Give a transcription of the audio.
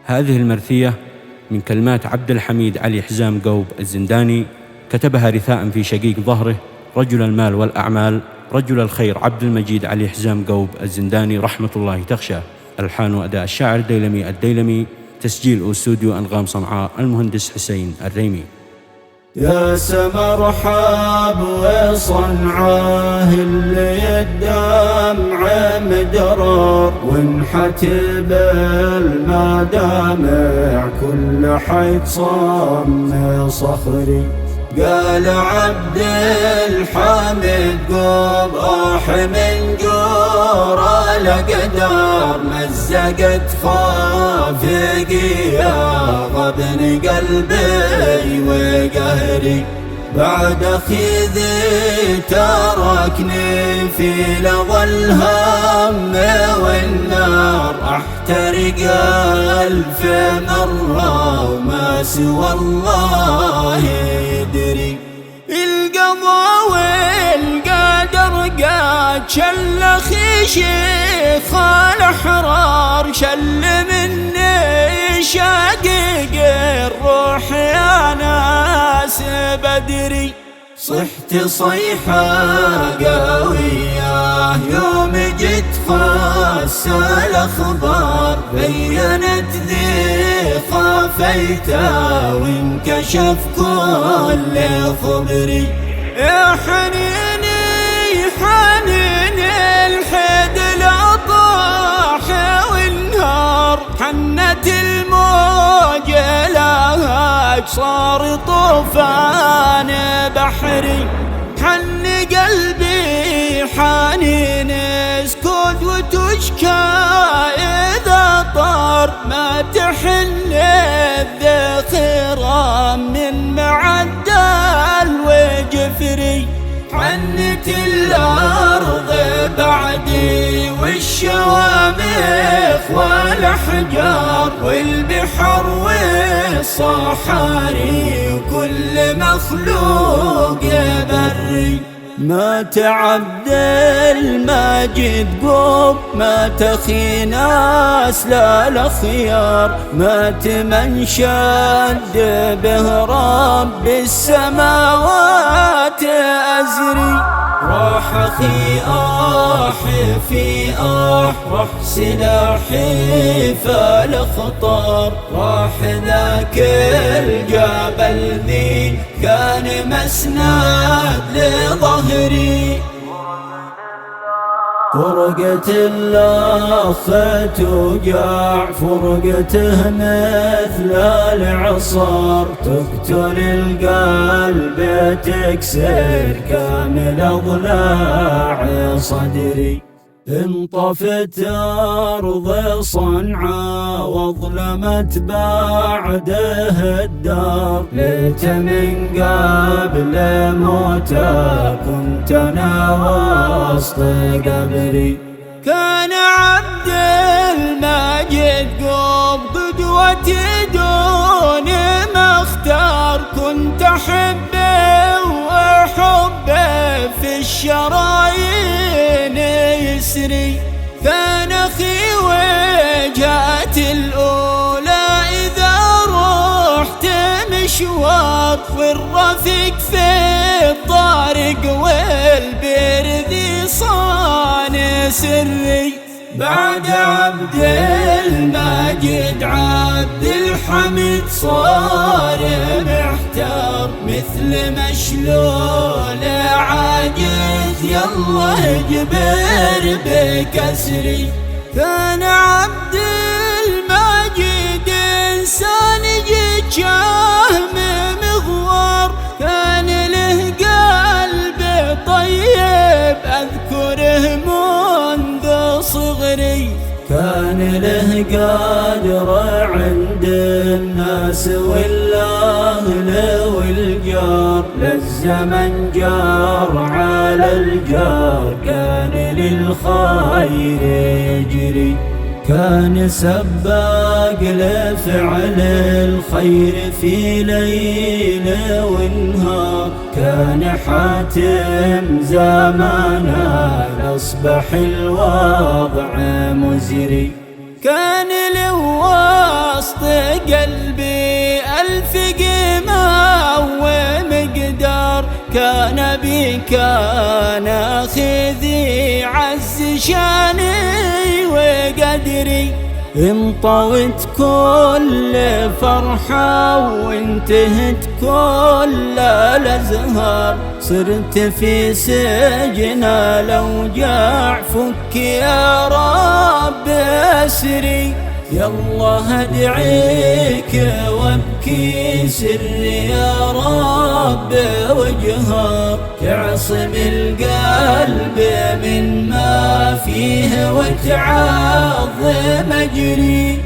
هذه المرثية من كلمات عبد الحميد علي حزام قوب الزنداني، كتبها رثاء في شقيق ظهره رجل المال والأعمال رجل الخير عبد المجيد علي حزام قوب الزنداني رحمة الله تخشى. ألحان وأداء الشاعر ديلمي الديلمي. تسجيل استوديو أنغام صنعاء المهندس حسين الريمي. يا سما رحاب وصنعاه اللي الدمع مدرار وانحتب المدامع كل حي صم صخري. قال عبد الحميد قوب من جور القدر مزقت خافقي يا غبن قلبي وقهري. بعد أخي ذي تركني في لظى الهم والنار أحترق ألف مرة وما سوى الله يدري. القضاء والقدر قد شل أخي شيخ الأحرار شل مني شقيق الروح يا ناس بدري. صحت صيحة قوية يوم جيت خاص الأخبار بينت ذي خافيته وانكشف كل خبري. يا حنيني حنيني الحد لا طاح والنهار حنت الموج لهاج صار طوفان بحري. حن قلبي حنين اسكت وتشكى إذا طار ما تحن الذخيرة من معدل وجفري. حنت الأرض بعدي والشوامخ والأحجار والبحر والصحاري وكل مخلوق بري. مات عبد المجيد قوب مات أخي ناس لا الأخيار مات من شد به رب السماوات أزري. راح أخي في راح سلاحي فالخطار راح ذاك الجبل ذي كان مسند لظهري. فرقة الأخ توجع فرقته مثل العصار تقتل القلب تكسر كامل أضلاع صدري. انطفت أرض صنعاء واظلمت بعده الدار ليت من قبل موته كنت أنا وسط قبري. كان عبد المجيد قوب قدوتي دون ما اختار كنت أحبه وحبه في الشرايين يسري. كان أخي وجهة الأولى إذا رحت مشوار والرفيق في الطارق والبرد صان سري. بعد عبد المجيد عبد الحميد صار محتار مثل مشلول عاجز يلا اجبر بكسري. كان عبد المجيد إنسان جاه مغوار كان له قلب طيب أذكره منذ صغري. كان له قادر عند الناس والأهل والجار للزمن جار على الجار كان للخير يجري. كان سباق لفعل الخير في ليل ونهار كان حاتم زمانا أصبح الوضع مزري. كان له وسط قلبي ألف قيمة ومقدار، كان بي كان أخي ذي عز شاني وقدري، انطوت كل فرحة وانتهت كل الأزهار، صرت في سجن الأوجاع فك يا رب أسري، يالله أدعيك وابكي سري يا رب وجهار، تعصم القلب من ما فيه وتعظم أجري.